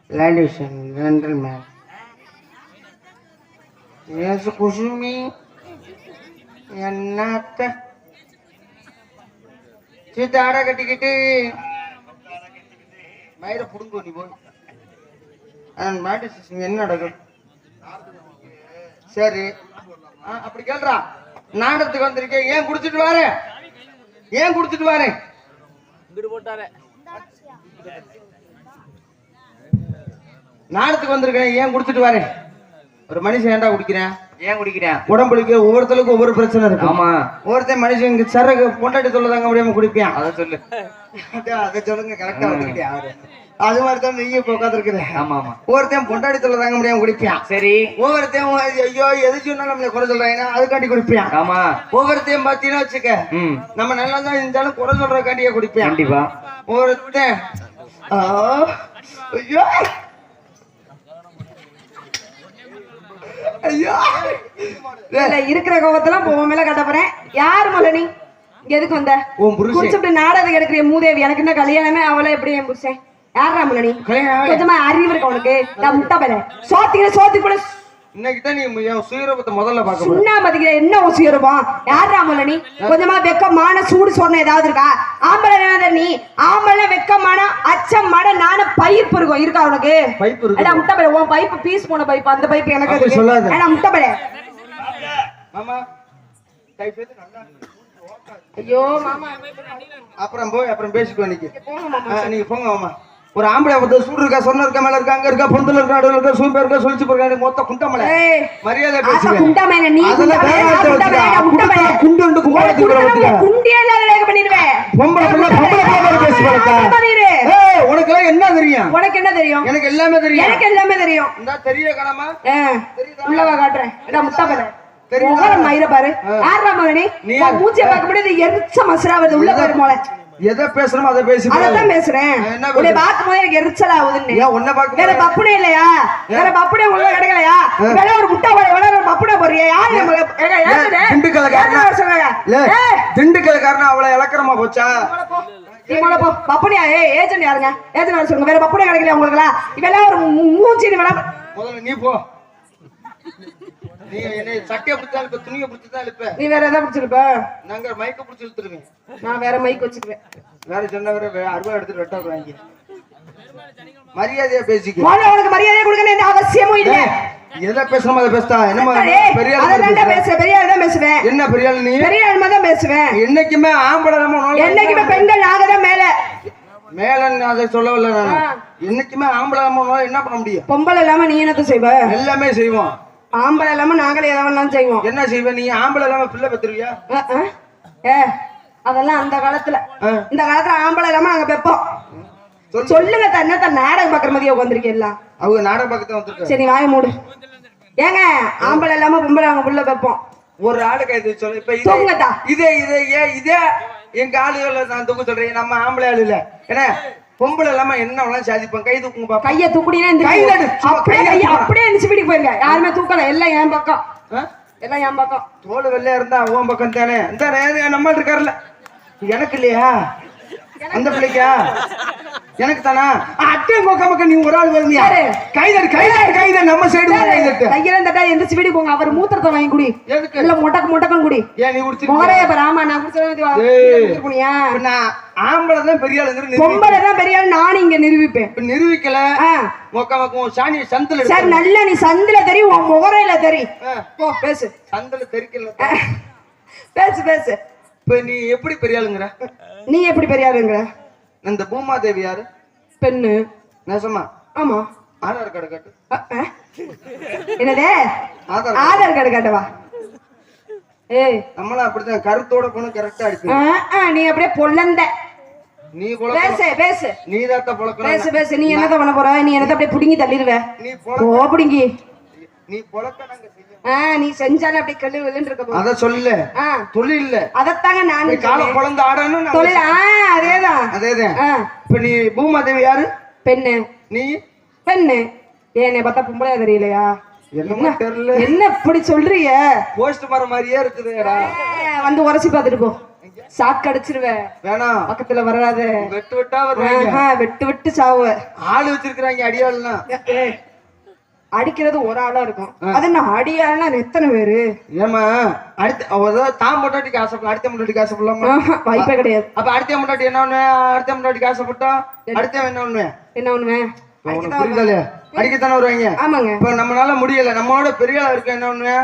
Ladies and gentlemen, yes, Kusumi, என்னத்த சீத்தாட கட்டிக்கிட்டு மயிரை புடுங்க நீ போய் மாட்டு என்ன நடக்கும்? சரி அப்படி கேள்றா, நாடகத்துக்கு வந்திருக்கேன், ஏன் குடிச்சிட்டு வாரு? ஏன் குடிச்சிட்டு வாரு? நாடகத்துக்கு வந்திருக்கேன், ஏன் குடிச்சிட்டு வாரு? ஒரு மனுஷன் ஏன்டா குடிக்கிறேன்? ஏன் குடிக்கிறேன்? உடம்புக்கு ஒவ்வொருத்தருக்கும் ஒவ்வொரு பிரச்சனை இருக்கு. ஆமா, ஒவ்வொருத்தன் மனுஷன் சரக்கு பொண்டாட்டி சொல்லதாங்க முடியாம குடிப்பேன். அதை சொல்லு, அதை சொல்லுங்க. கரெக்டா வந்துக்கிட்டே அது மாதிரி தான் நீங்க இப்ப உட்காந்துருக்குற. ஆமா ஆமா, ஒவ்வொருத்தையும் பொண்டாடி தொல்லை தாங்க முடியாம குடிப்பான். சரி, ஒவ்வொருத்தையும் ஐயோ எது சொன்னாலும் நம்மள குறை சொல்றாங்க, அதுக்காண்டி குடிப்பான். ஆமா, ஒவ்வொருத்தையும் பாத்தீங்கன்னா வச்சுக்க, நம்ம நல்லா தான் இருந்தாலும் குறை சொல்றதுக்காண்டியே குடிப்பான். கண்டிப்பா. ஒவ்வொருத்தன் ஐயோ ஐயோ இருக்கிற கோபத்தெல்லாம் உன் மேல கட்ட போறேன். யாரு மொழ நீ? எதுக்கு வந்த? குடிச்சுட்டு நாடகம் எடுக்கிற மூதேவி. எனக்கு என்ன கல்யாணமே அவளை எப்படி என் புருஷன்? யாரா முன்னாடி? கொஞ்சமா அறிவு இருக்கு உனக்கு? நான் முட்டை பல சோத்திக்கிற சோத்தி கூட இன்னைக்கு தான் நீ சுயரூபத்தை முதல்ல பார்க்க சுண்ணா மதிக்கிற. என்ன உன் சுயரூபம்? யாரா முன்னாடி? கொஞ்சமா வெக்கமான சூடு சொன்ன ஏதாவது இருக்கா? ஆம்பளை நீ ஆம்பளை வெக்கமான அச்சம் மட நான பைப்பு இருக்கும் இருக்கா உனக்கு? பைப்பு இருக்கு. முட்டை பல உன் பைப்பு பீஸ் போன பைப்பு, அந்த பைப்பு எனக்கு சொல்லாத. முட்டை பல மாமா டைப் நல்லா. ஐயோ மாமா, அப்புறம் போய் அப்புறம் பேசிக்கோ. நீங்க போங்க மாமா. ஒரு ஆம்பளை வந்து சூடு இருக்கா, சொன்ன இருக்கா, மேல இருக்கா, அங்க இருக்கா, பொந்துல இருக்கா, அடுல இருக்கா, சூம்பே இருக்கா, சொல்லிச்சு போறா, மொத்த குண்டமலை மரியாதை பேசுங்க. குண்டமலை நீ குண்டு குண்டு குண்டியல பண்ணிடுவேன். பொம்பளை பேசி உனக்கு எல்லாம் என்ன தெரியும்? உனக்கு என்ன தெரியும்? எனக்கு எல்லாமே தெரியும். எனக்கு எல்லாமே தெரியும். இந்த தெரிய காணாமா உள்ளவா காட்டுறேன். முட்டை மயிர பாரு. யாரா மகனே? மூச்சிய பார்க்க முடியாது, எரிச்ச மசுரா வருது. உள்ள பாரு மோளை. எதை பேசணுமோ அதை பேசி. அதான் பேசுறேன். உன்னை பார்க்கும் போது எனக்கு எரிச்சல் ஆகுதுன்னு. உன்னை பார்க்க வேற பப்புனே இல்லையா? வேற பப்புனே உங்களுக்கு கிடைக்கலையா? வேற ஒரு முட்டை ஒரு பப்புனே போறியா? யாரு திண்டுக்கல்காரன் அவளை இலக்கணமா போச்சா? பப்புனியா? ஏஜென்ட் யாருங்க? ஏஜென்ட் வர சொல்லுங்க. வேற பப்புனே கிடைக்கலையா உங்களுக்கு? இவெல்லாம் ஒரு மூச்சி முதல்ல நீ போ. நீ என்ன சட்டைய பிடிச்சாலும் இப்ப துணியை பிடிச்சுதான் இழுப்ப. நீ வேற எதாவது பிடிச்சிருப்ப? நாங்க மைக்க பிடிச்சி இழுத்துருவேன். நான் வேற மைக் வச்சுக்குவேன். வேற சொன்ன வேற 60 எடுத்துட்டு வெட்ட வாங்கி மரியாதையா பேசிக்க. உனக்கு மரியாதையா கொடுக்கணும் எந்த அவசியமும் இல்ல. எதை பேசணுமோ அதை பேசுதா. என்ன பெரிய ஆள் பேசுறேன்? பெரிய ஆள் தான் பேசுவேன். என்ன பெரிய ஆள்? நீ பெரிய ஆள் மாதிரி தான் பேசுவேன். என்னைக்குமே ஆம்பளை என்னைக்குமே பெண்கள் நாங்க தான் மேல மேல. அதை சொல்லவில்லை நான். என்னைக்குமே ஆம்பளை என்ன பண்ண முடியும்? பொம்பளை இல்லாம நீ என்னத்த செய்வ? எல்லாமே செய்வோம். ஆம்பளை இல்லாம நாங்களே எதெல்லாம் செய்வோம். என்ன செய்வ நீ? ஆம்பளை இல்லாம பிள்ளை பெத்துருவியா? அதெல்லாம் அந்த காலத்துல. இந்த காலத்துல ஆம்பளை இல்லாம நாங்க பெப்போம். சொல்லுங்க. தன்னத்த நாடகம் பாக்குற மாதிரியே உட்காந்துருக்கீங்களா? அவங்க நாடகம் பார்க்க வந்துருக்க. சரி வாய மூடு. ஏங்க ஆம்பளை இல்லாம பொம்பளை அவங்க புள்ள பெப்போம். ஒரு ஆளுக்கு இது சொல்ல. இப்ப இதே எங்க ஆளுகளை நான் தூக்க சொல்றேன். நம்ம ஆம்பளை ஆளு இல்ல. ஏன்னா பொம்பளை இல்லாம என்ன சாதிப்போம். கை தூக்குங்க பாப்பா. கைய தூக்குனீங்கன்னா அப்படியே எந்திரிச்சு வீட்டுக்கு போயிருங்க. யாருமே தூக்கல. எல்லாம் என் பக்கம். எல்லாம் என் பக்கம். தோல் வெள்ளையா இருந்தா உன் பக்கம் தானே. இந்த நம்ம இருக்காருல்ல, எனக்கு இல்லையா? அந்த பிள்ளைக்கா? எனக்கு தானா? அட்டையும் போக்காம நீ ஒரு ஆள் வருவியா? கைத நம்ம சைடு கையெல்லாம் தட்டா எந்திரிச்சு வீடு போங்க. அவர் மூத்திரத்தை வாங்கி குடி. இல்ல மொட்டக்கம் குடி. ஏன் நீ குடிச்சு மொகரைய பாரு. ஆமா நான் குடிச்சா நான் ஆம்பளை தான் பெரிய ஆளு, பொம்பளை தான் பெரிய ஆளு நான் இங்க நிரூபிப்பேன். நிரூபிக்கல மொக்கமக்கும் சாணி சந்தில. சார் நல்லா நீ சந்தில தெரியும், உன் முகரையில தெரியும். போ பேசு. சந்தில தெரிக்கல. பேசு பேசு. இப்ப நீ எப்படி பெரிய ஆளுங்கிற? நீ எப்படி பெரிய ஆளுங்கிற? இந்த பூமாதேவி யாரு? பெண்ணு. நெசமா? ஆமா. ஆதார் கார்டு காட்டு. என்னதே? ஆதார் கார்டு காட்டவா? ஏய் நம்மளாம் அப்படித்தான் கருத்தோட போன கரெக்டா அடிச்சு. நீ அப்படியே பொல்லந்த. நீ பேசு நீ தாத்த பொளக்க பேசு. நீ என்னத பண்ண போற? நீ என்னத அப்படியே புடுங்கி தள்ளிடுவ. நீ புடுங்கி நீ பொளக்க நாங்க செய்ய. நீ செஞ்சால அப்படியே கல்லு விழுந்து இருக்க போற. அத சொல்லு. தொழில் இல்ல. அதத்தாங்க நான் கால பொளந்து ஆடணும். தொழில். அதேதான். இப்ப நீ பூமாதேவி யாரு? பெண்ணு. நீ பெண்ணு. ஏனே பார்த்தா பொம்பளையா தெரியலையா? என்னமா தெரியல. என்ன இப்படி சொல்றீங்க? போஸ்ட் மரம் மாதிரியே இருக்குதுடா. வந்து உரசி பாத்துட்டு போ. சாக்கு அடிச்சிருவ. வேணாம் பக்கத்துல வராத. வெட்டு வெட்டா வருவாங்க. வெட்டு சாவு. ஆளு வச்சிருக்காங்க அடியாள்லாம். அடிக்கிறது ஒரு ஆளா இருக்கும். அது நான் அடியாள்னா எத்தனை பேரு? ஏமா அடுத்த தான் முன்னாடிக்கு ஆசைப்படலாம், அடுத்த முன்னாடிக்கு ஆசைப்படலாமா? வாய்ப்பே கிடையாது. அப்ப அடுத்த முன்னாடி என்ன ஒண்ணு? அடுத்த முன்னாடிக்கு ஆசைப்பட்டா அடுத்த என்ன ஒண்ணு? என்ன ஒண்ணு? புரியுதாலே? அடிக்கத்தானே வருவாங்க. ஆமாங்க. இப்ப நம்மளால முடியல, நம்மளோட பெரிய ஆளா இருக்க என்ன ஒண்ணு?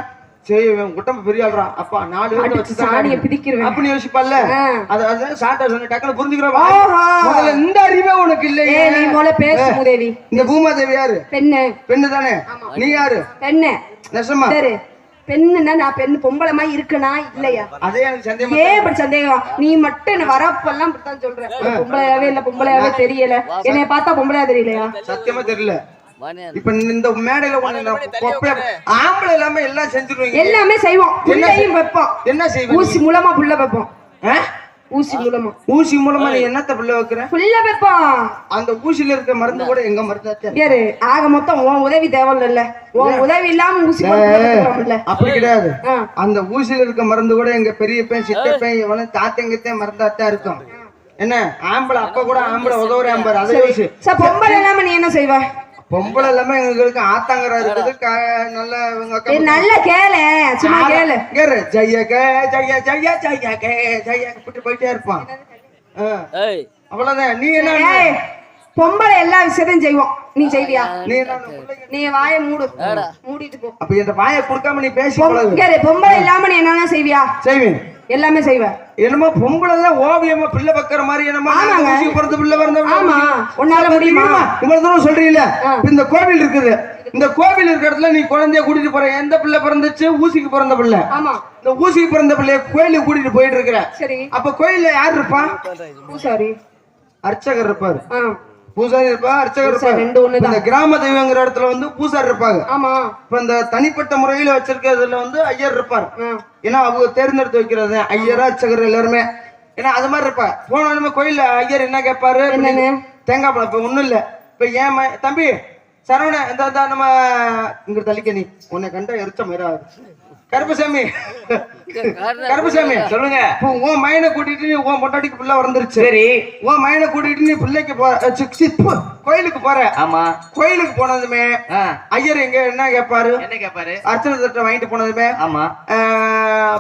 சரி குட்டம்ப பெரிய ஆள்றான், அப்பா 4 பேர் வச்சு சாணியை பிதிக்கிறேன் அப்படி யோசிப்பல்ல. அது சாண்டா சொன்ன டக்குனு புரிஞ்சுக்கிறவா. முதல்ல இந்த அறிவே உனக்கு இல்லையே. நீ முதல்ல பேசு மூதேவி. இந்த பூமாதேவி யாரு? பெண்ணு. பெண்ணு தானே? நீ யாரு? பெண்ணு. நெசமா? சரி, பெண்ணுன்னா நான் பெண்ணு பொம்பளை மாதிரி இருக்கனா இல்லையா? அதே எனக்கு சந்தேகம். ஏன் இப்படி சந்தேகம்? நீ மட்டும் என்ன வரப்பெல்லாம் இப்படித்தான் சொல்ற. பொம்பளையாவே இல்ல, பொம்பளையாவே தெரியல. என்னைய பார்த்தா பொம்பளையா தெரியலையா? சத்தியமா தெரியல. இப்ப இந்த மேடையில ஆம்பளை எல்லாமே எல்லாம் செஞ்சிருவீங்க. எல்லாமே செய்வோம். புள்ளையும் வைப்போம். என்ன செய்வோம்? ஊசி மூலமா புள்ள வைப்போம். ஊசி மூலமா. ஊசி மூலமா நீ என்னத்த புள்ள வைக்கிற? புள்ள வைப்போம். அந்த ஊசில இருக்க மருந்து கூட எங்க மருந்து? யாரு? ஆக மொத்தம் உன் உதவி தேவையில்ல. உன் உதவி இல்லாம ஊசி போட்டுக்கலாம்ல. அப்படி கிடையாது. அந்த ஊசில இருக்க மருந்து கூட எங்க பெரியப்பன் சித்தப்பன் இவன தாத்தங்கத்தே மருந்தாத்தான் இருக்கும். என்ன ஆம்பளை அப்ப கூட ஆம்பளை உதவுற ஆம்பர். அதை யோசி. பொம்பளை இல்லாம நீ என்ன செய்வ? பொம்பளை எல்லாமே எங்களுக்கு ஆத்தாங்கரா இருக்குது. நல்ல கேளு, சும்மா கேளு. ஜெயக ஜெய ஜெய ஜெயக ஜெய கூட்டு போயிட்டே இருப்பான். அவ்வளவுதான். நீ என்ன? பொம்பளை எல்லா விஷயத்தையும் செய்வோம். நீ செய்வியா? நீ வாயை மூடு. மூடிட்டு போ. அப்ப இந்த வாயை கொடுக்காம நீ பேசி பொம்பளை இல்லாம நீ என்ன செய்வியா? செய்வேன். எல்லாமே செய்வேன். என்னமோ பொம்பளை தான் ஓவியமா பிள்ளை பக்கற மாதிரி என்னமோ ஊசி பிறந்த பிள்ளை பிறந்த. ஆமா, உன்னால முடியுமா? இவ்வளவு தூரம் சொல்றீங்களா? இந்த கோவில் இருக்குது. இந்த கோவில் இருக்கிற இடத்துல நீ குழந்தைய கூட்டிட்டு போற. எந்த பிள்ளை பிறந்துச்சு? ஊசிக்கு பிறந்த பிள்ளை. ஆமா. இந்த ஊசிக்கு பிறந்த பிள்ளைய கோயிலுக்கு கூட்டிட்டு போயிட்டு இருக்கிற. சரி. அப்ப கோயில்ல யார் இருப்பா? பூசாரி. அர்ச்சகர் இருப்பாரு. பூசாரி இருப்பா, அர்ச்சகர் இருப்பாரு. இந்த கிராம தெய்வங்கிற இடத்துல வந்து பூசாரி இருப்பாங்க. ஆமா. இப்ப இந்த தனிப்பட்ட முறையில வச்சிருக்கிறதுல வந்து ஐயர் இருப்பாரு. ஏன்னா அவங்க தேர்ந்தெடுத்து வைக்கிறது ஐயரா அர்ச்சகர் எல்லாருமே. ஏன்னா அது மாதிரி இருப்பா. போனாலுமே கோயில்ல ஐயர் என்ன கேட்பாரு? தேங்காய் பழம். இப்ப ஒண்ணும் இல்ல. இப்ப ஏன் தம்பி சரவண இந்த நம்ம இங்க தள்ளிக்க, நீ உன்னை கண்டா எரிச்ச மயிராது. கருப்பசாமி கருப்பசாமி சொல்லுங்க. உன் மயனை கூட்டிட்டு நீ உன் பொண்டாட்டிக்கு பிள்ளை வந்துருச்சு. சரி. உன் மயனை கூட்டிட்டு நீ பிள்ளைக்கு கோயிலுக்கு போற. ஆமா. கோயிலுக்கு போனதுமே ஐயர் எங்க என்ன கேட்பாரு? என்ன கேட்பாரு? அர்ச்சனை தட்டை வாங்கிட்டு போனதுமே ஆமா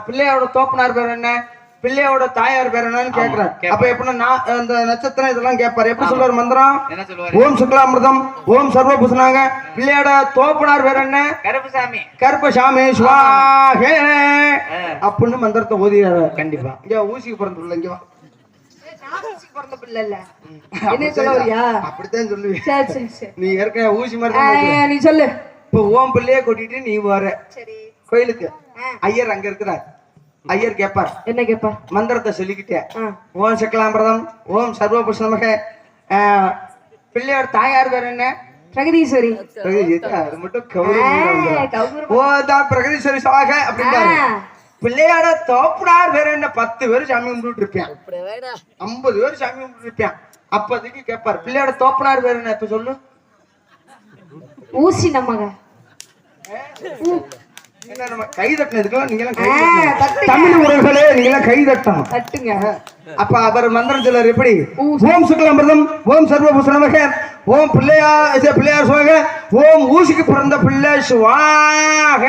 பிள்ளையோட தோப்பனார் பேர் என்ன, பிள்ளையோட தாயார் பேர் என்னன்னு கேக்குறாரு. அப்ப எப்படின்னா அந்த நட்சத்திரம் இதெல்லாம் கேட்பாரு. எப்படி சொல்லுவாரு மந்திரம்? என்ன சொல்லுவாரு? ஓம் சுக்லாமிருதம் ஓம் சர்வபூஷணாங்க. பிள்ளையோட தோப்பனார் பேர் என்ன? கருப்பசாமி. கருப்பசாமி சுவாஹே அப்படின்னு மந்திரத்தை ஓதிறாரு. கண்டிப்பா. இங்க ஊசிக்கு பிறந்த பிள்ளை. இங்க பிறந்த பிள்ளை இல்ல என்ன சொல்லுவியா? அப்படித்தான் சொல்லுவீங்க. சரி சரி சரி. நீ ஏற்கனவே ஊசி மாதிரி நீ சொல்லு. இப்ப ஓம் பிள்ளைய கூட்டிட்டு நீ வர கோயிலுக்கு. ஐயர் அங்க இருக்கிறார். ஐயர் கேட்பார். என்ன கேட்பார்? மந்திரத்தை சொல்லிக்கிட்டேன். ஓம் சக்கலாம்பிரதம் ஓம் சர்வபூஷணமக. பிள்ளையோட தாயார் பேர் என்ன? பிரகதீஸ்வரி. அது மட்டும் பிரகதீஸ்வரி சாக அப்படின்றாரு. பிள்ளையோட தோப்பனார் பேர் என்ன? 10 பேர் சாமி கும்பிட்டு இருப்பேன். 50 பேர் சாமி கும்பிட்டு இருப்பேன். அப்போதைக்கு கேட்பார் பிள்ளையோட தோப்பனார் பேர் என்ன? இப்ப சொல்லு. ஊசி நம்மக. கை தட்டினதுக்கெல்லாம் நீங்க தமிழ் உறவுகளே நீங்க கை தட்டணும். அப்ப அவர் மந்திரம் சொல்லார். எப்படி? ஓம் சுக்லாமிருதம் ஓம் சர்வபூஷணமக ஓம் பிள்ளையார் சுவாக ஓம் ஊசிக்கு பிறந்த பிள்ளை சுவாக.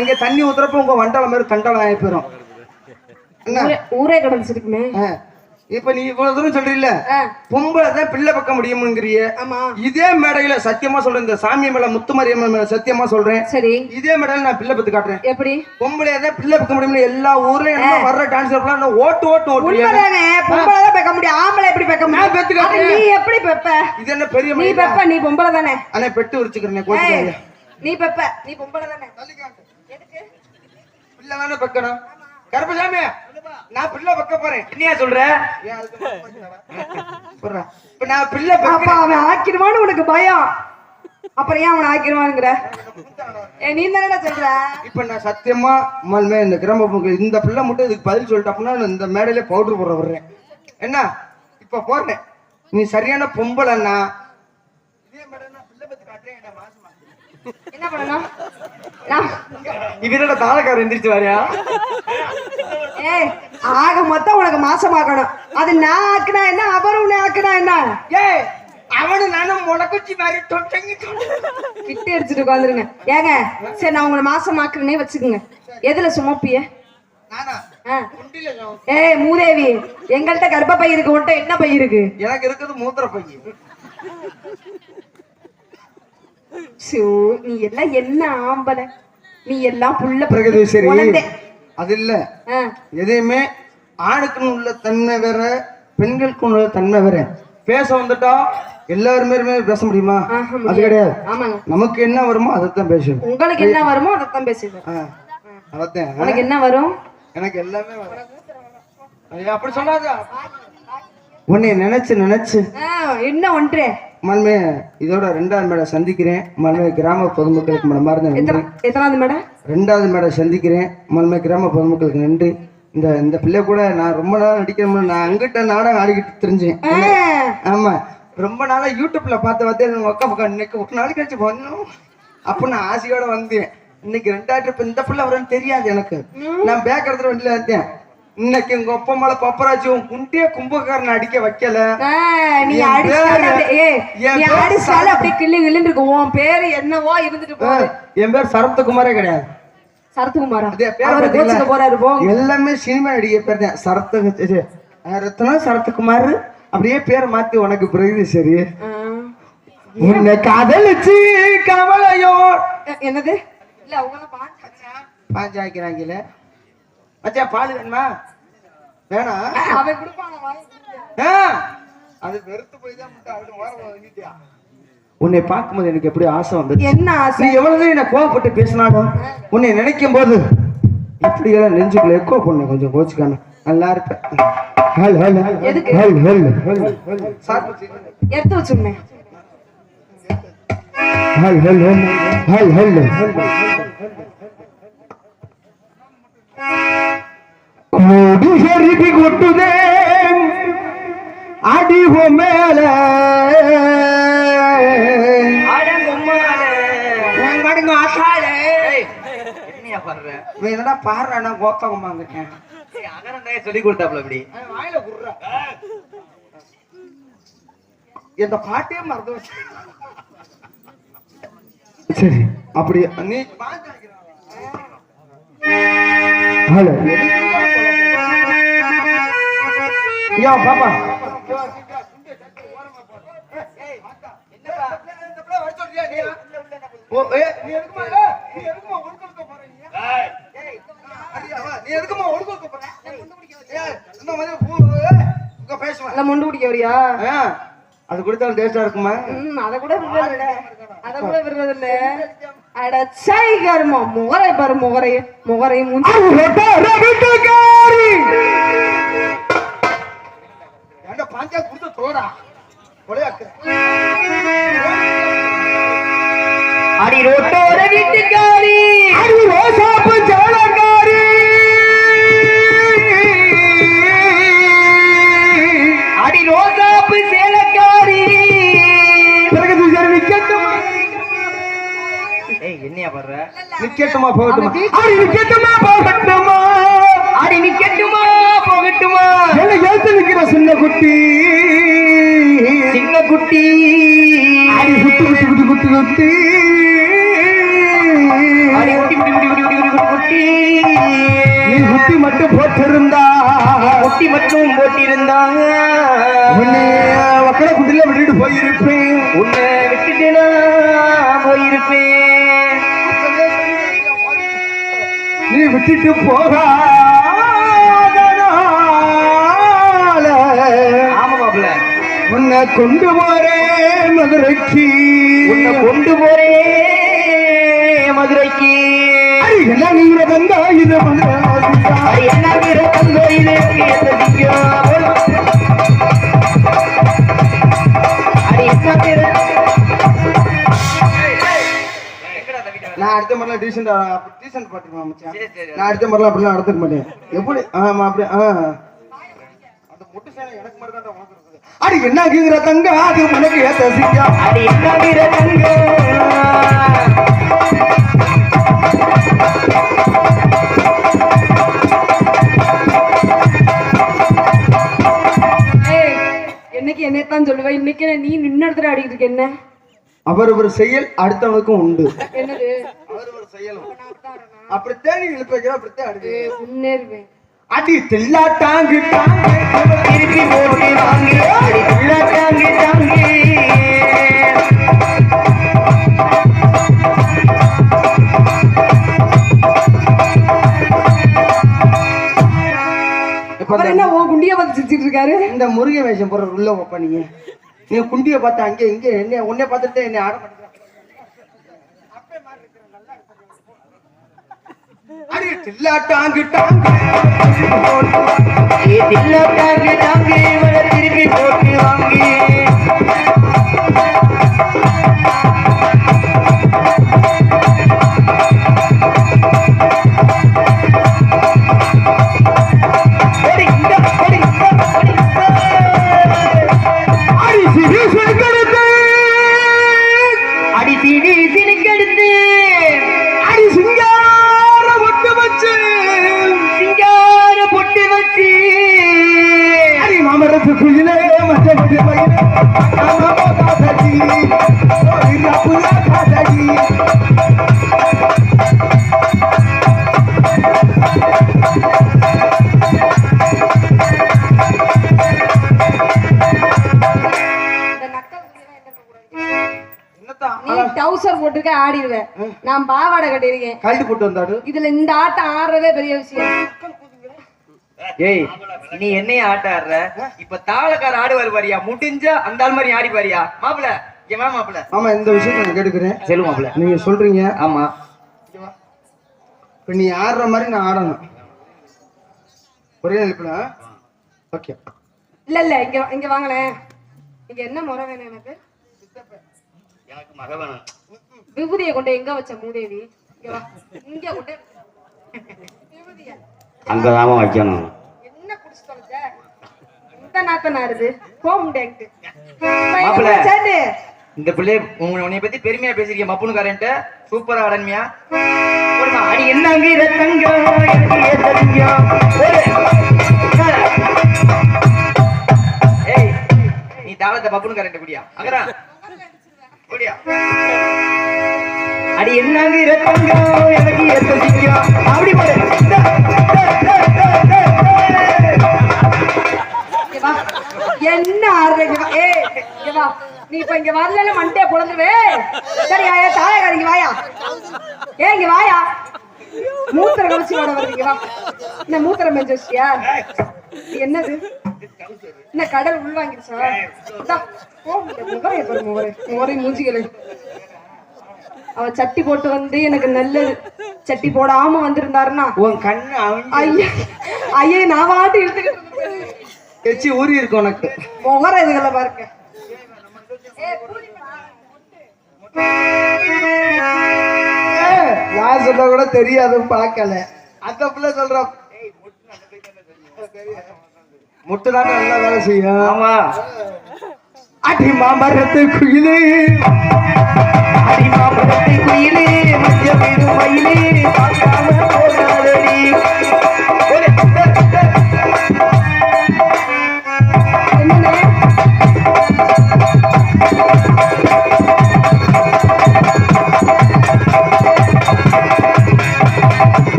அங்க தண்ணி ஊத்துறப்ப உங்க வண்டலம் மாதிரி தண்டலம் ஆகி போயிடும். ஊரே கிடைச்சிருக்குமே. இப்ப நீ இவ்வளவு தூரம் சொல்றீல்ல, பொம்பளை தான் பிள்ளை பக்க முடியும்ங்கிறிய. இதே மேடையில சத்தியமா சொல்றேன், இந்த சாமி மேல முத்துமாரியம்மன் மேல சத்தியமா சொல்றேன். சரி. இதே மேடையில நான் பிள்ளை பத்து காட்டுறேன். எப்படி? பொம்பளை தான் பிள்ளை பக்க முடியும்னு எல்லா ஊர்லயும் வர்ற டான்ஸ் ஓட்டு ஓட்டு ஓட்டு. பொம்பளை தான் பெக்க முடியும், ஆம்பளை எப்படி பெக்க முடியும்? பெத்து காட்டுறேன். நீ எப்படி பெப்ப? இது என்ன பெரிய நீ பெப்ப? நீ பொம்பளை தானே? அண்ணே பெட்டு உரிச்சுக்கிறேன். நீ பெப்ப, நீ பொம்பளை தானே? எதுக்கு? பிள்ளை தானே பெக்கணும். கருப்பசாமி நான் பிள்ளை பக்க போறேன். என்னையா சொல்ற? இப்ப நான் பிள்ளை அப்பா அவன் ஆக்கிடுவான்னு உனக்கு பயம். அப்புறம் ஏன் அவனை ஆக்கிடுவானுங்கிற? நீ தானே சொல்ற. இப்ப நான் சத்தியமா மல்மே இந்த கிராம இந்த பிள்ளை மட்டும் இதுக்கு பதில் சொல்லிட்டோம்னா இந்த மேடையில பவுடர் போட விடுறேன். என்ன இப்ப போறேன், நீ சரியான பொம்பளைன்னா இதே மேடம் பிள்ளை பத்தி காட்டுறேன். என்ன பண்ணணும்? இவரோட தாளக்காரர் எந்திரிச்சு வாரியா? ஏய் ஆக மொத்தம் உனக்கு மாசமாக்கணும். அது நான் ஆக்குனா என்ன, அவரும் உன்னை ஆக்குனா என்ன? ஏய் அவனு நானும் முளக்குச்சி மாதிரி கிட்ட அடிச்சுட்டு உட்காந்துருங்க. ஏங்க சரி நான் உங்களை மாசமாக்குறேனே வச்சுக்கோங்க. எதுல சுமப்பிய? ஏய் மூதேவி, எங்கள்கிட்ட கர்ப்ப பை இருக்கு, உன்ட்ட என்ன பை இருக்கு? எனக்கு இருக்குது மூத்திர பை. நீ எல்லாம் என்ன ஆம்பளை, நீ எல்லாம் புள்ள பிரகதி. சரி அது இல்ல, எதையுமே ஆணுக்குன்னு உள்ள தன்மை வேற, பெண்களுக்கு உள்ள தன்மை வேற. பேச வந்துட்டா எல்லாருமே பேச முடியுமா? அது கிடையாது. நமக்கு என்ன வருமோ அதைத்தான் பேசணும். உங்களுக்கு என்ன வருமோ அதைத்தான் பேசுவேன். அதான் உனக்கு என்ன வரும்? எனக்கு எல்லாமே வரும். அப்படி சொல்லாத. உன்னை நினைச்சு நினைச்சு என்ன ஒன்றே மண்மே இதோட 2வது மேடை சந்திக்கிறேன். மண்மே கிராம பொதுமக்களுக்கு மனமார்ந்த நன்றி. எத்தனாவது மேடை? 2வது மேடை சந்திக்கிறேன். மண்மே கிராம பொதுமக்களுக்கு நன்றி. இந்த பிள்ளை கூட நான் ரொம்ப நாள் நடிக்கணும்னு நான் அங்கிட்ட நாடகம் ஆடிக்கிட்டு தெரிஞ்சேன். ஆமா, ரொம்ப நாளா யூடியூப்ல பார்த்து ஒக்க பக்கம் இன்னைக்கு ஒரு நாள் கழிச்சு பண்ணணும் அப்படின்னு ஆசையோட வந்தேன். இன்னைக்கு 2வது ட்ரிப் இந்த பிள்ளை வரும்னு தெரியாது எனக்கு. நான் பேக் எடுத்துட்டு வண்டியில வந்தேன். இன்னைக்கு உங்க ஒப்ப மேல பப்பராச்சி குண்டிய கும்பகாரன் அடிக்க வைக்கல. நீ அடிச்சாலும் அப்படியே கிள்ளி கிள்ளி இருக்கு. உன் பேரு என்னவோ இருந்துட்டு போகுது. என் பேர் சரத்குமாரே கிடையாது. சரத்குமாரா? போறாரு. எல்லாமே சினிமா நடிகை பேர் தான். ரத்னா சரத்குமார் அப்படியே பேரை மாத்தி உனக்கு பிறகு. சரி உன்னை காதலிச்சு கவலையோ என்னது? இல்ல பாஞ்சாய்க்கிறாங்கல்ல மச்சா, பால் வேணுமா? வேணாம். அது வெறுத்து போய் தான் உன்னை பார்க்கும்போது எனக்கு எப்படி ஆசை வந்தது. என்ன ஆசை? நீ எவ்வளவு என்ன கோவப்பட்டு பேசினாலும் உன்னை நினைக்கும் போது இப்படி எல்லாம் நெஞ்சுக்குள்ள எக்கோ பண்ண கொஞ்சம் கோச்சுக்காம நல்லா இருப்பேன். எடுத்து வச்சுமே. கோடி கொட்டுதே அடிஹோ மேல என்னடா பாடுறா கோத்தகமாங்க சொல்லி கொடுத்தாப்ல அப்படி இந்த பாட்டே மறந்து வச்சு. சரி அப்படி நீ ஹலோ யா பாப்பா மொண்டு குடிக்க வரியா? அது குடித்தாலும் டேஸ்டா இருக்குமா? அத கூட விடுறதில்ல, அத கூட விடுறதில்ல. அட சை கர்மம், முகரை பாரு, முகரை மூஞ்சி. ஏண்டா பாஞ்சா குடுத்து தோடா கொலையாக்கு. அடி ரோட்டோர வீட்டுக்காரி, அடி ரோசாப்பு ஜாலக்காரி, அடி ரோசாப்பு சேலக்காரி. பிறகு நிக்கட்டுமா? ஏய் என்னையா பண்ற? நிக்கட்டுமா போகட்டுமா? அடி நிக்கட்டுமா போகட்டுமா? அடி நிக்கட்டுமா போகட்டுமா? என்ன எழுத்து நிக்கிற சின்ன குட்டி, சின்ன குட்டி, அடி குட்டி குட்டி குட்டி குட்டி குட்டி, அடி குட்டி குட்டி குட்டி குட்டி குட்டி குட்டி. நீ குட்டி மட்டும் போட்டிருந்தா, குட்டி மட்டும் போட்டிருந்தா உன்னை வக்கட குட்டில விட்டுட்டு போயிருப்பேன். உன்னை விட்டுட்டு நான் போயிருப்பேன். நீ விட்டுட்டு போகாதனால ஆமா மாப்ள, உன்னை கொண்டு போறேன் மதுரைக்கு, உன்னை கொண்டு போறேன் மதுரைக்கு. என்ன நீங்க தந்தா இது என்ன தந்தா இது நான் அடுத்த மாதிரிலாம் டீசென்ட் பாட்டுருவேன் மச்சான். நான் அடுத்த மாதிரிலாம் அப்படிலாம் நடத்துக்க மாட்டேன். எப்படி ஆமா அப்படி அந்த முட்டு சேனை எனக்கு மாதிரி தான் உனக்கு இருக்குது. அடி என்னங்கிற தங்க அது உனக்கு ஏத்த சிங்கா அடி என்னங்கிற தங்க என்னைக்கு என்னத்தான் சொல்லுவேன். இன்னைக்கு நீ நின்ன இடத்துல அடிக்கிட்டு இருக்க. என்ன அவர் ஒரு செயல் அடுத்தவனுக்கும் உண்டு. என்னது அவர் ஒரு செயலும் அப்படித்தான் நீ இழுப்பு வைக்கிற அப்படித்தான் அடி முன்னேறுவேன். அடி தில்லா டாங்கு டாங்கு திருப்பி போட்டு வாங்கி அடி தில்லா டாங்கு டாங்கு என்ன உன் குண்டிய பார்த்து சிரிச்சிட்டு இருக்காரு. இந்த முருகை வேஷம் போற உள்ள வைப்பா நீ குண்டிய பார்த்து அங்கே இங்க என்ன உன்னை பார்த்துட்டு என்ன ஆட மாட்டேன். அடி தில்லா டாங்கு டாங்கு தில்லா டாங்கு டாங்கு திருப்பி போட்டு வாங்கி போட்டுக்க ஆடிடுவேன். நான் பாவாடை கட்டிருக்கேன் கழட்டி போட்டு வந்தாடு. இதுல இந்த ஆட்டம் ஆடுறதே பெரிய விஷயம். ஏய் நீ என்னைய ஆட்ட ஆடுற? இப்ப தாளக்கார ஆடுவாரு பாரியா, முடிஞ்சா அந்த ஆள் மாதிரி ஆடி பாரியா. மாப்பிள ஏமா மாப்பிள. ஆமா இந்த விஷயத்தை நான் கேட்டுக்கிறேன். சொல்லு மாப்பிள. நீங்க சொல்றீங்க. ஆமா இப்ப நீ ஆடுற மாதிரி நான் ஆடணும். ஒரே நினைப்புல ஓகே. இல்ல இங்க வாங்களேன். இங்க என்ன முறை வேணும் எனக்கு? எனக்கு மக வேணும். விபூதியை கொண்டு எங்க வச்ச மூதேவி? இங்க வா. இங்க கொண்டு விபூதியா அங்கதாம வைக்கணும். என்ன குடிச்சு தொலைச்ச? இந்த நாத்த நாருது கோமுண்டேங்க. மாப்பிள சேட்டு இந்த பிள்ளை உன்னை பத்தி பெருமையா பேசிருக்கீங்க. மப்புனு காரன்ட்ட சூப்பரா ஆடன்மியா. அடி என்னங்கிற தங்கம் எனக்கு ஏத்தறிங்க. ஏய் நீ தாளத்தை மப்புனு காரன்ட்ட குடியா அங்கடா குடியா. அடி என்னங்கிற தங்கம் எனக்கு ஏத்தறிங்க. அப்படி போடு. என்ன ஆடுறீங்க? நீ இப்ப இங்க வரல மண்டே பொழந்துருவே. சரி ஆயா தாயகாரிங்க வாயா. இங்க வாயா. மூத்திரம் கழிச்சு வாட வருவீங்க. வா என்ன மூத்திரம் பெஞ்சு வச்சியா? என்னது என்ன கடல் உள்வாங்கிருச்சா? முகரை மூஞ்சிகளே. அவ சட்டி போட்டு வந்து எனக்கு நல்லது. சட்டி போடாம வந்திருந்தாருன்னா உன் கண்ணு ஐயே நான் வாட்டி இழுத்துக்கிட்டு ஊறி இருக்கு உனக்கு. முகர இதுகளை பாருங்க. நான் சொல்ல கூட தெரியாது பார்க்கல. அந்த பிள்ளை சொல்ற முட்டுதான் நல்லா வேலை செய்யும். ஆமா அடி மாமரத்து குயிலே அடி மாமரத்து குயிலே மஞ்ச வீடு மயிலே பார்க்காம போனாடி.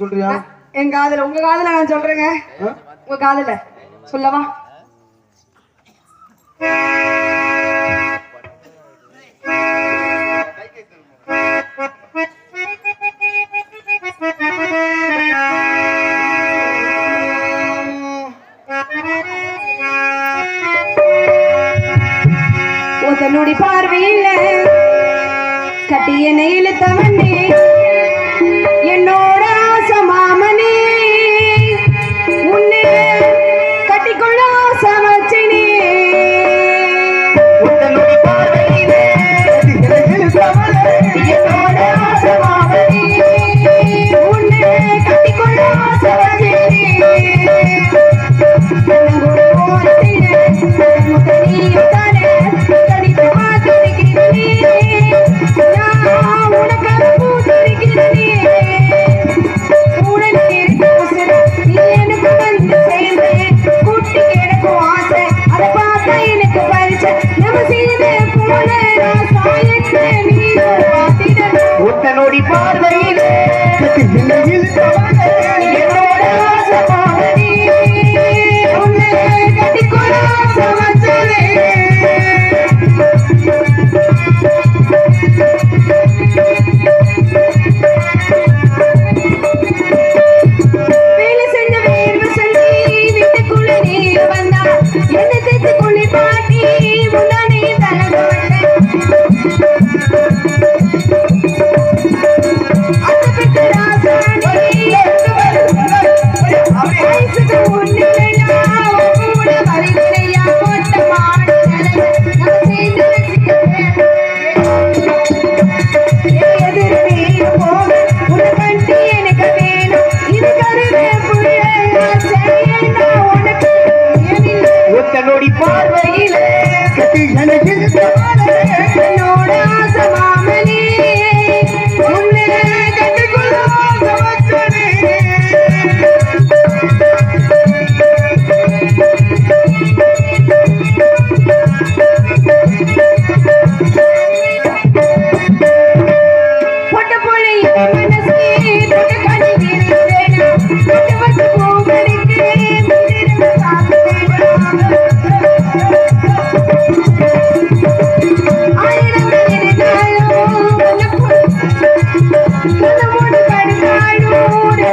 சொல்றியா? என் காதல உங்க காதல நான் சொல்றேங்க. உங்க காதல சொல்லவா? தன்னுடைய பார்வை பார்வையில கட்டி என்னை இழுத்தவனே என்னோட ஆசை மாமனே உன்னை கட்டிக்கொள்ள ஆசை வச்சனே உன்னுடைய பார்வையிலே என்னோட ஆசை மாமனே உன்னை கட்டிக்கொள்ள ஆசை வச்சனே உன்னோடி பார்வையிலே என்னோட ஆசை மாமனே உன்னை கட்டிக்கொள்ள ஆசை வச்சனே வேலை செஞ்ச வேர்வை சொல்லி வீட்டுக்குள்ள நீ வந்தா என்ன தேச்சு குளி பாட்டி முன்னாடி தலகோட்டை அந்த பெற்ற ராசாணி வயசுக்கு முன்னிலையா கூட வருகிறையா போட்ட மாடு நம்ம சேர்ந்து ரசிக்கிறேன் எதிர் வீடு போக உன்னை கண்டு எனக்கு வேணும் இது கருவே புள்ள செய்யண்டா உனக்கு உன்னோடி பார்வையிலே என்னோட ஆசை மாமனே உன்னை கட்டிக்கொள்ள ஆசை வச்சனே பொட்ட புள்ளை மனசே தொட்ட கணிக்கிறேனா தொட்ட வச்சு பூமடிக்கு முந்திருந்த காத்துதேனா ஆயிரம் இருந்தாலும் கனவோடு கடுங்காலோடு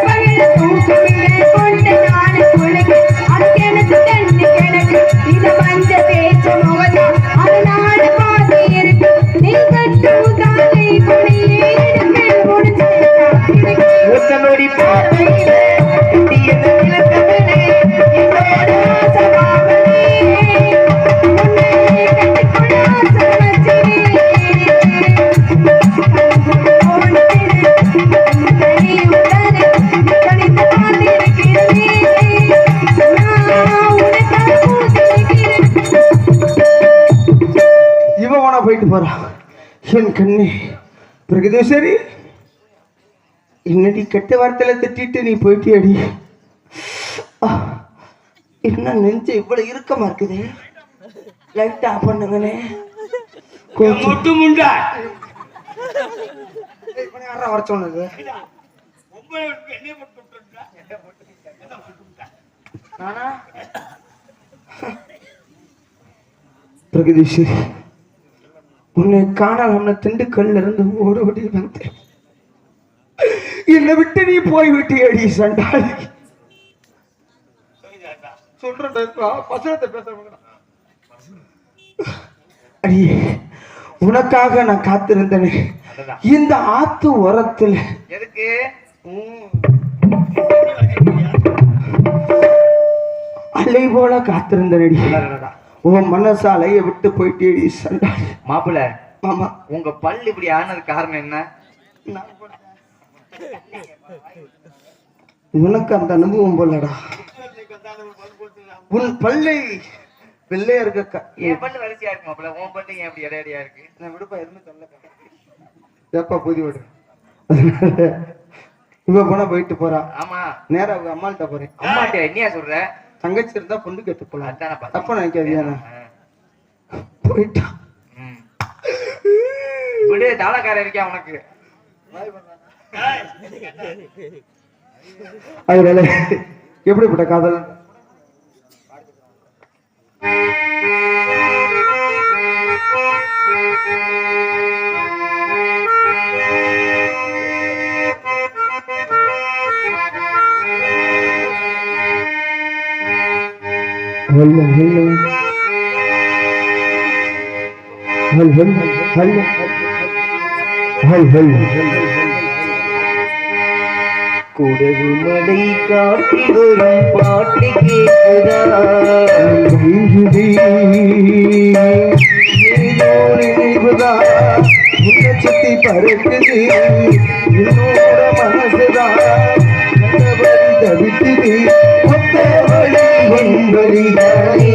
பகல தூக்கமில்லை கொண்ட நாடு குழந்தை அதுக்கு எனக்கு தண்ணி கிடக்கு இத மஞ்ச தேய்ச்ச முகத்தான் அதனால பார்த்து இருக்கு நீ கட்டும் தாலை கொடியே இடத்தில் முடிச்சு உன்னோடி பார்வையிலே என்ன இழந்தவனே என்னோட ஆசை மாமனே உன்னை கட்டிக்கொள்ள ஆசை வச்சனே இவன் போனா போயிட்டு போறான் என் கண்ணே பிரகதீஸ்வரி என்னடி கெட்ட வார்த்தையில திட்டிட்டு நீ போயிட்டியடி என்ன நெஞ்சு இவ்வளவு இறுக்கமா இருக்குது லைட் ஆஃப் பண்ணுங்கண்ணே முட்டு முண்டா யாரா வர சொன்னது நானா பிரகதீஸ்வரி உன்னை காணலாம்னு திண்டுக்கல்ல இருந்து ஓடி வந்தேன் என்னை விட்டு நீ போய் விட்டியடி சண்டாளி சொல்றேன் பசங்கத்தை பேச அடியே உனக்காக நான் காத்திருந்தேனே இந்த ஆத்து ஓரத்துல எதுக்கு அலை போல காத்திருந்தனடி உன் மனசு அலைய விட்டு போயிட்டேடி சண்டாளி மாப்பிள்ள ஆமா உங்க பல்லு இப்படி ஆனது காரணம் என்ன உனக்கு அந்த அனுபவம் போலடா உன் பல்லை வெள்ளையா இருக்க என் பல்லு வரிசையா இருக்கு மாப்பிள்ள உன் பல்லு ஏன் அப்படி இடையடியா இருக்கு நான் விடுப்பா எதுவுமே சொல்லப்பா எப்பா புதி விடு இவ போனா போயிட்டு போறா ஆமா நேரா அவங்க அம்மாள்கிட்ட போறேன் அம்மாட்ட என்னையா சொல்ற தங்கச்சி இருந்தா பொண்ணு கேட்டு போலாம் அதானே பார்த்தேன். தப்பா நினைக்காதியா போயிட்டா விடு தாளக்கார இருக்கியா உனக்கு அதனால எப்படிப்பட்ட காதல் ஹல் ஹல் ஹல் ஹல் ஹல் குடகு மலை காட்டி வரும் பாட்டு கேட்குதா சுத்தி பறக்குது என்னோட மனசுதான் தவிட்டுது ஒத்த வழி ஒன்பதிகாரே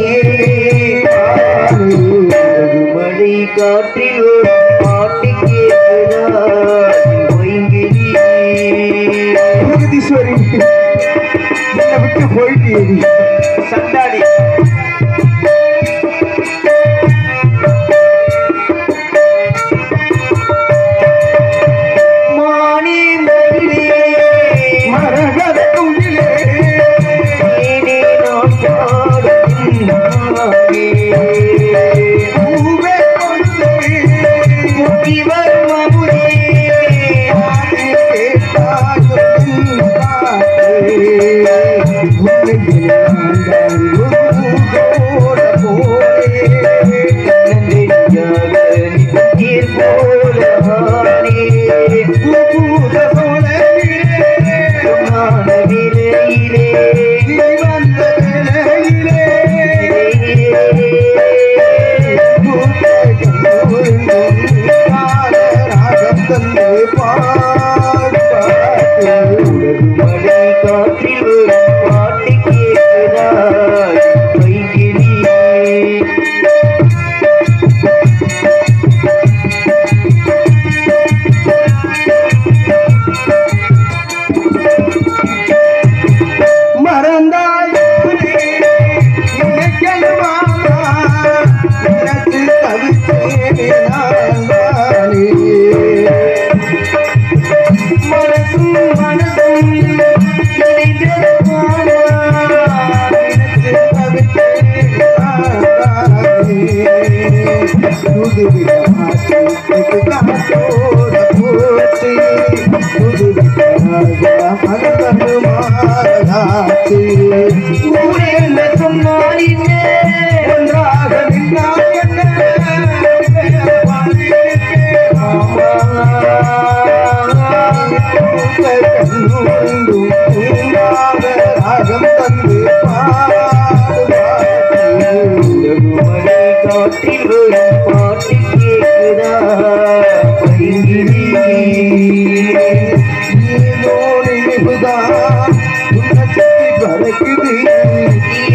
மழை காற்றில் ஒரு பாட்டு கேட்குதா பிரகதீஸ்வரி என்னை விட்டு போயிட்டேரி சண்டாடி மானே மயிலே மரகத குயிலே நீனே நான் பாடும் பூவே கொண்டு இவர் மமுரே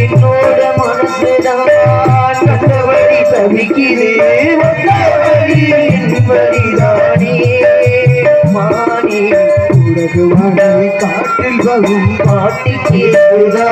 என்னோட மனசுதான் கண்டபடி தவிக்கிறே என்படிதானே மானே உலகு மழை காற்றில் வரும் பாட்டு கேட்குதா